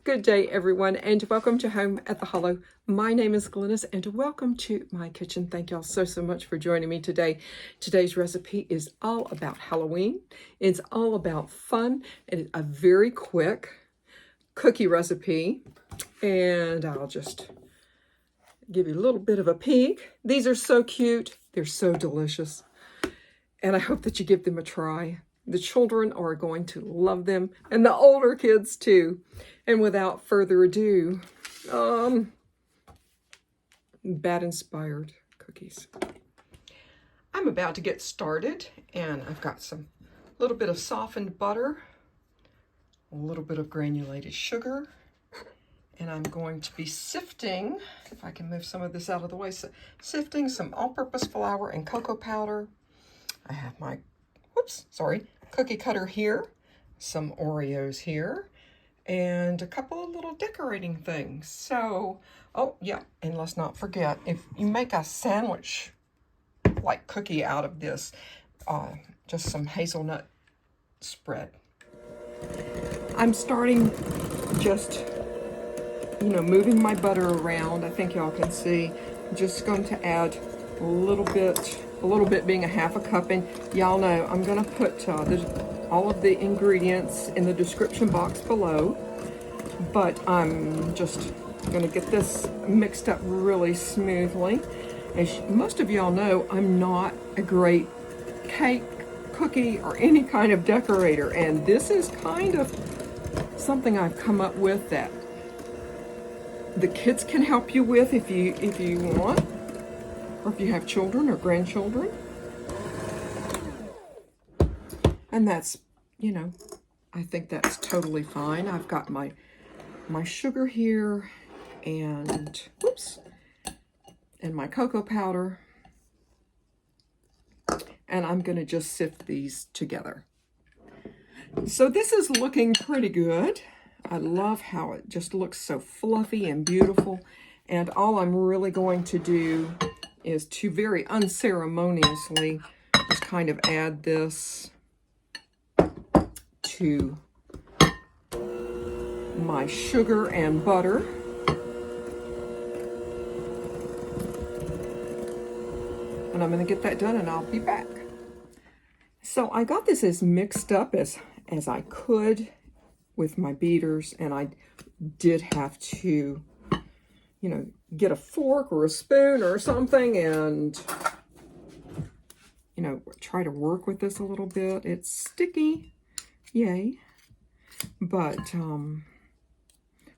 Good day, everyone, and welcome to Home at the Hollow. My name is Glennis, and welcome to my kitchen. Thank y'all so much for joining me today. Today's recipe is all about Halloween. It's all about fun, and it's a very quick cookie recipe. And I'll just give you a little bit of a peek. These are so cute. They're so delicious. And I hope that you give them a try. The children are going to love them, and the older kids too. And without further ado, bad inspired cookies. I'm about to get started, and I've got some little bit of softened butter, a little bit of granulated sugar, and I'm going to be sifting, if I can move some of this out of the way, sifting some all-purpose flour and cocoa powder. I have my, cookie cutter here, some Oreos here, and a couple of little decorating things. So, oh yeah, and let's not forget, if you make a sandwich like cookie out of this, just some hazelnut spread. I'm starting just, moving my butter around. I think y'all can see. I'm just going to add a little bit being a half a cup, and y'all know I'm going to put all of the ingredients in the description box below, but I'm just going to get this mixed up really smoothly. As most of y'all know, I'm not a great cake, cookie, or any kind of decorator, and this is kind of something I've come up with that the kids can help you with if you want, or if you have children or grandchildren. And that's, I think that's totally fine. I've got my sugar here and, and my cocoa powder. And I'm going to just sift these together. So this is looking pretty good. I love how it just looks so fluffy and beautiful. And all I'm really going to do is to very unceremoniously just kind of add this to my sugar and butter. And I'm going to get that done, and I'll be back. So I got this as mixed up as I could with my beaters, and I did have to, get a fork or a spoon or something and, try to work with this a little bit. It's sticky, yay. But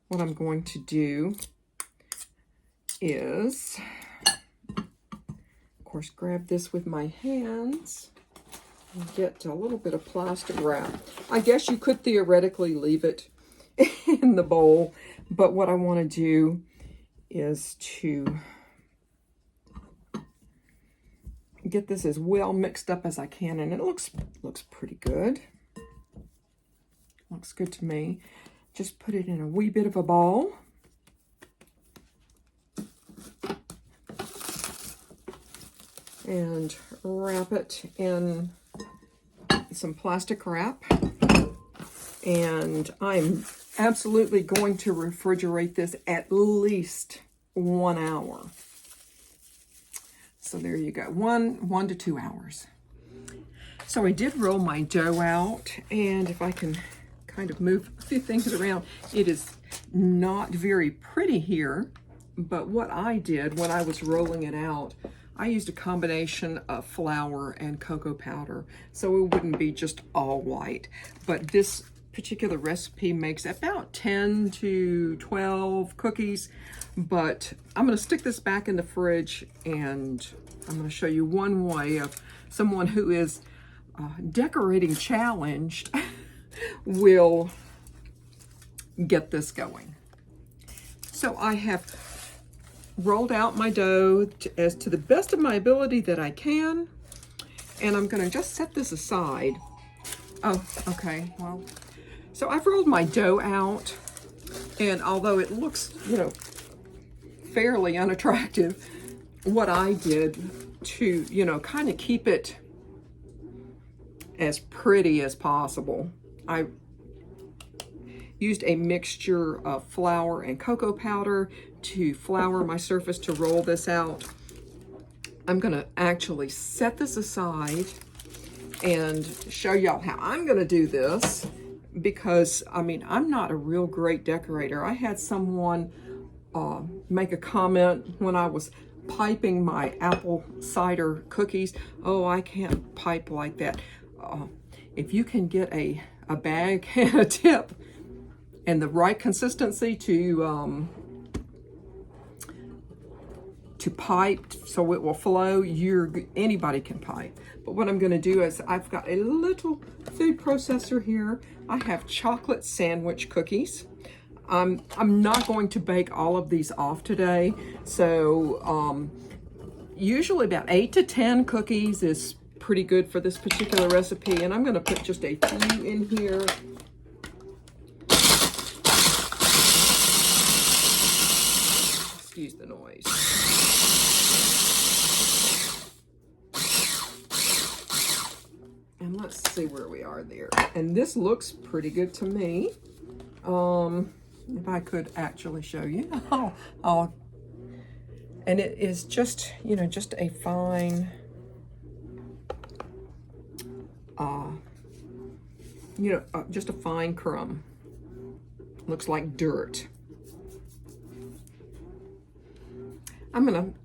what I'm going to do is, of course, grab this with my hands and get a little bit of plastic wrap. I guess you could theoretically leave it in the bowl, but what I want to do is to get this as well mixed up as I can, and it looks pretty good. Looks good to me. Just put it in a wee bit of a ball. And wrap it in some plastic wrap. And I'm absolutely going to refrigerate this at least 1 hour. So there you go, one to 2 hours. So I did roll my dough out, and if I can kind of move a few things around, it is not very pretty here, but what I did when I was rolling it out, I used a combination of flour and cocoa powder, so it wouldn't be just all white. But this particular recipe makes about 10 to 12 cookies, but I'm going to stick this back in the fridge, and I'm going to show you one way of someone who is decorating challenged will get this going. So I have rolled out my dough as to the best of my ability that I can, and I'm going to just set this aside. Oh, okay, well, so I've rolled my dough out, and although it looks, fairly unattractive, what I did to, kind of keep it as pretty as possible, used a mixture of flour and cocoa powder to flour my surface to roll this out. I'm gonna actually set this aside and show y'all how I'm gonna do this, because I mean, I'm not a real great decorator. I had someone make a comment when I was piping my apple cider cookies. Oh, I can't pipe like that. If you can get a bag and a tip and the right consistency to pipe so it will flow, anybody can pipe. But what I'm going to do is, I've got a little food processor here. I have chocolate sandwich cookies. I'm not going to bake all of these off today, so usually about 8 to 10 cookies is pretty good for this particular recipe, and I'm going to put just a few in here. Excuse the noise. And let's see where we are there. And this looks pretty good to me. If I could actually show you. And it is just, you know, just a fine, just a fine crumb. Looks like dirt.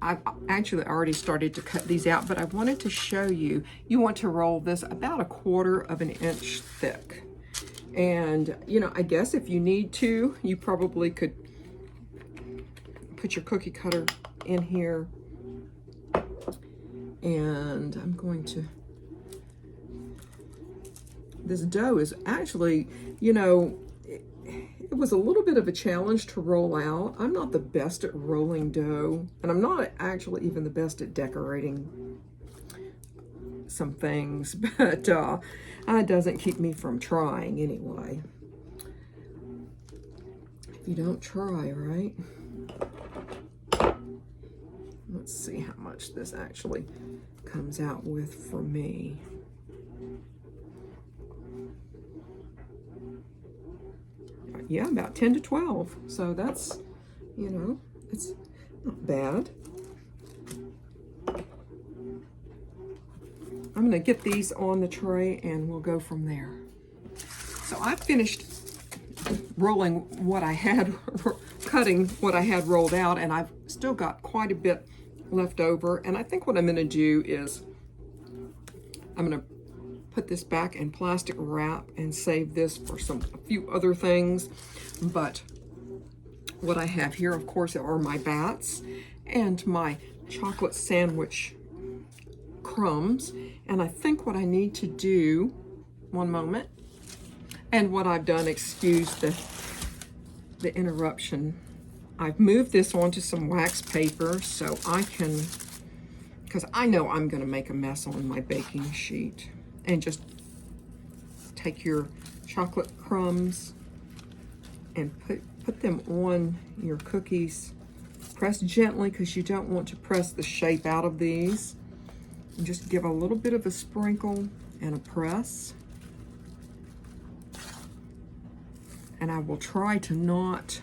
I've actually already started to cut these out, but I wanted to show you, you want to roll this about 1/4 of an inch thick. And, you know, I guess if you need to, you probably could put your cookie cutter in here. And I'm going to, this dough is actually, you know, it was a little bit of a challenge to roll out. I'm not the best at rolling dough, and I'm not actually even the best at decorating some things, but it doesn't keep me from trying anyway. If you don't try, right? Let's see how much this actually comes out with for me. Yeah, about 10 to 12. So that's, you know, it's not bad. I'm going to get these on the tray and we'll go from there. So I finished rolling what I had, cutting what I had rolled out, and I've still got quite a bit left over. And I think what I'm going to do is I'm going to put this back in plastic wrap and save this for a few other things. But what I have here, of course, are my bats and my chocolate sandwich crumbs. And I think what I need to do, one moment, and what I've done, excuse the interruption, I've moved this onto some wax paper so I can, because I know I'm going to make a mess on my baking sheet. And just take your chocolate crumbs and put them on your cookies. Press gently, because you don't want to press the shape out of these. And just give a little bit of a sprinkle and a press. And I will try to not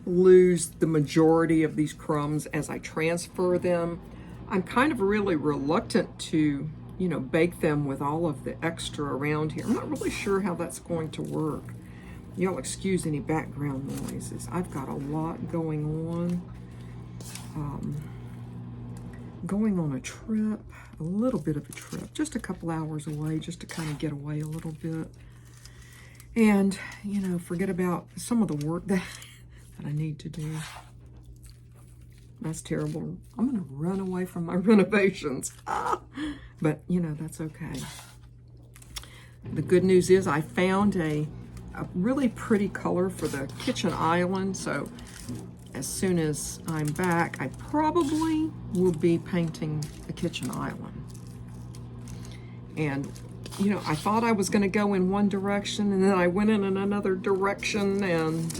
lose the majority of these crumbs as I transfer them. I'm kind of really reluctant to, you know, bake them with all of the extra around here. I'm not really sure how that's going to work. Y'all excuse any background noises. I've got a lot going on. Going on a trip, a little bit of a trip, just a couple hours away, just to kind of get away a little bit. And, you know, forget about some of the work that I need to do. That's terrible. I'm going to run away from my renovations. But, you know, that's okay. The good news is I found a really pretty color for the kitchen island. So as soon as I'm back, I probably will be painting the kitchen island. And, you know, I thought I was going to go in one direction, and then I went in another direction. And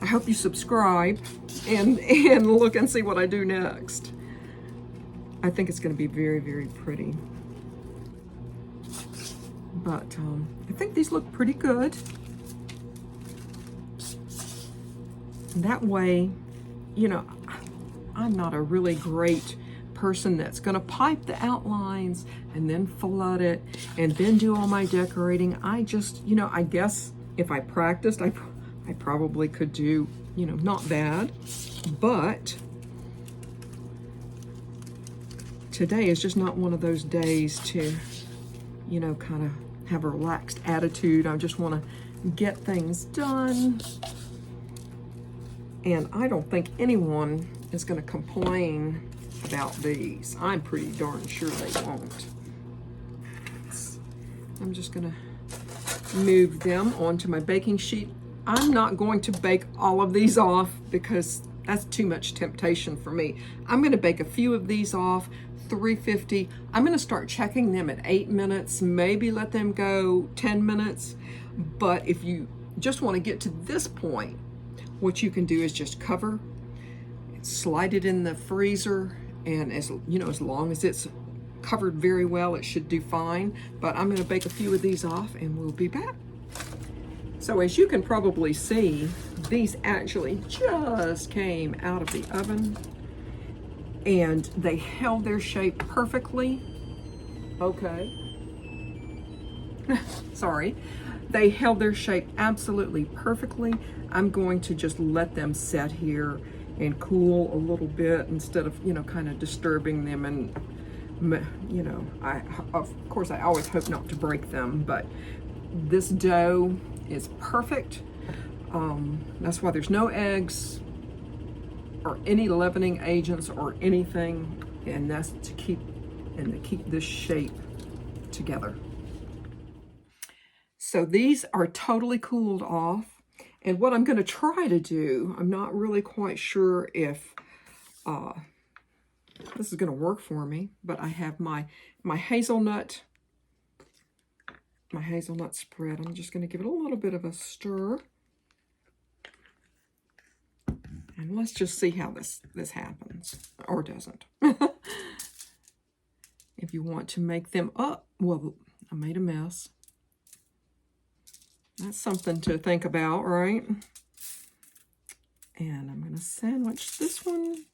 I hope you subscribe and look and see what I do next. I think it's going to be very, very pretty. But I think these look pretty good. That way, you know, I'm not a really great person that's going to pipe the outlines and then flood it and then do all my decorating. I just, you know, I guess if I practiced, I probably could do, you know, not bad. But today is just not one of those days to, you know, kind of have a relaxed attitude. I just want to get things done. And I don't think anyone is going to complain about these. I'm pretty darn sure they won't. I'm just going to move them onto my baking sheet. I'm not going to bake all of these off because that's too much temptation for me. I'm going to bake a few of these off, 350. I'm going to start checking them at 8 minutes, maybe let them go 10 minutes. But if you just want to get to this point, what you can do is just cover, slide it in the freezer, and as you know, as long as it's covered very well, it should do fine. But I'm going to bake a few of these off and we'll be back. So as you can probably see, these actually just came out of the oven and they held their shape perfectly. Okay. Sorry. They held their shape absolutely perfectly. I'm going to just let them set here and cool a little bit instead of, you know, kind of disturbing them. And, you know, of course, I always hope not to break them, but this dough is perfect. That's why there's no eggs or any leavening agents or anything, and that's to keep this shape together. So these are totally cooled off. And what I'm going to try to do, I'm not really quite sure if this is going to work for me, but I have my hazelnut spread. I'm just going to give it a little bit of a stir. And let's just see how this happens, or doesn't. If you want to make them up, well, I made a mess. That's something to think about, right? And I'm going to sandwich this one.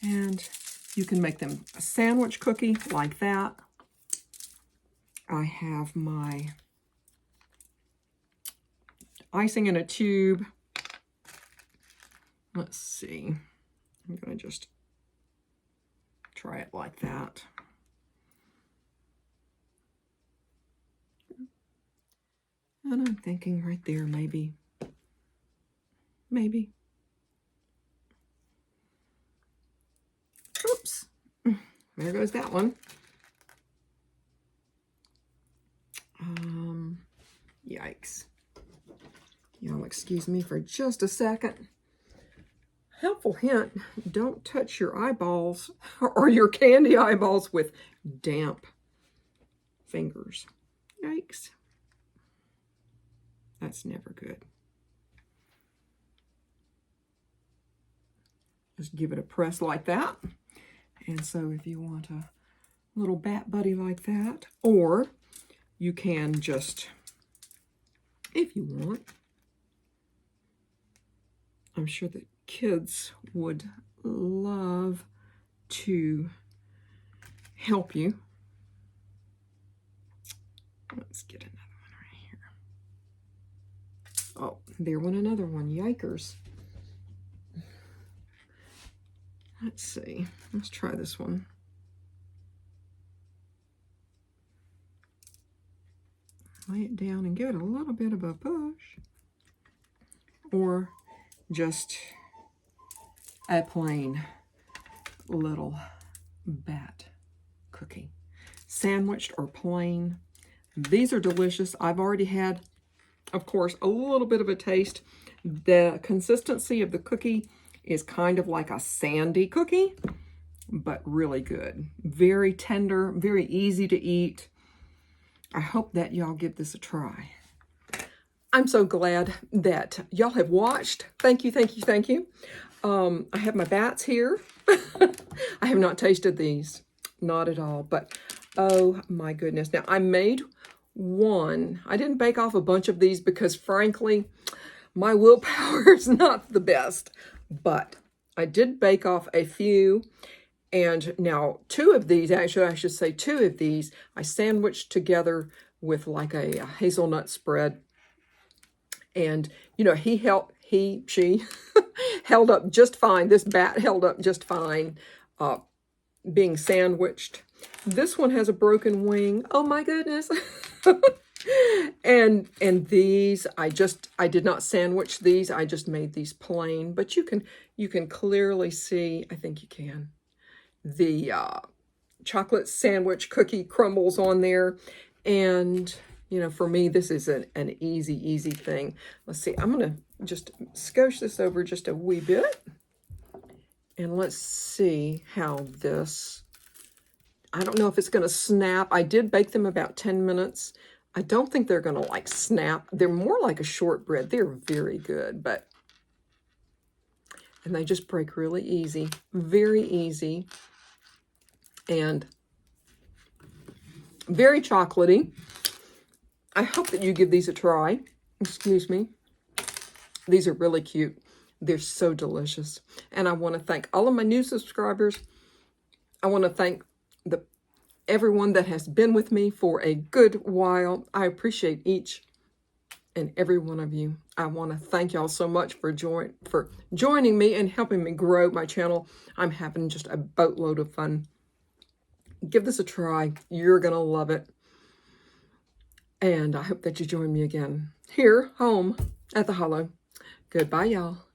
And you can make them a sandwich cookie like that. I have my icing in a tube. Let's see. I'm going to just try it like that. And I'm thinking right there, maybe. Oops. There goes that one. Yikes. Y'all excuse me for just a second. Helpful hint, don't touch your eyeballs or your candy eyeballs with damp fingers. Yikes. That's never good. Just give it a press like that. And so if you want a little bat buddy like that, or you can just, if you want, I'm sure that kids would love to help you. Let's get another one right here. Oh, there went another one. Yikers. Let's see. Let's try this one. Lay it down and give it a little bit of a push. Or just a plain little bat cookie. Sandwiched or plain. These are delicious. I've already had, of course, a little bit of a taste. The consistency of the cookie is kind of like a sandy cookie, but really good. Very tender, very easy to eat. I hope that y'all give this a try. I'm so glad that y'all have watched. Thank you, thank you, thank you. I have my bats here. I have not tasted these, not at all, but oh my goodness. Now I made one. I didn't bake off a bunch of these because frankly, my willpower is not the best, but I did bake off a few. And now 2 of these, actually I should say 2 of these, I sandwiched together with like a hazelnut spread. And, you know, she held up just fine. This bat held up just fine being sandwiched. This one has a broken wing. Oh my goodness. and these, I did not sandwich these. I just made these plain, but you can clearly see, I think you can, the chocolate sandwich cookie crumbles on there. And, you know, for me, this is an easy thing. Let's see, I'm going to just scotch this over just a wee bit. And let's see how this, I don't know if it's going to snap. I did bake them about 10 minutes. I don't think they're going to like snap. They're more like a shortbread. They're very good, and they just break really easy, very easy, and very chocolatey. I hope that you give these a try. Excuse me. These are really cute. They're so delicious. And I want to thank all of my new subscribers. I want to thank everyone that has been with me for a good while. I appreciate each and every one of you. I want to thank y'all so much for joining me and helping me grow my channel. I'm having just a boatload of fun. Give this a try. You're going to love it. And I hope that you join me again here, home at the Hollow. Goodbye, y'all.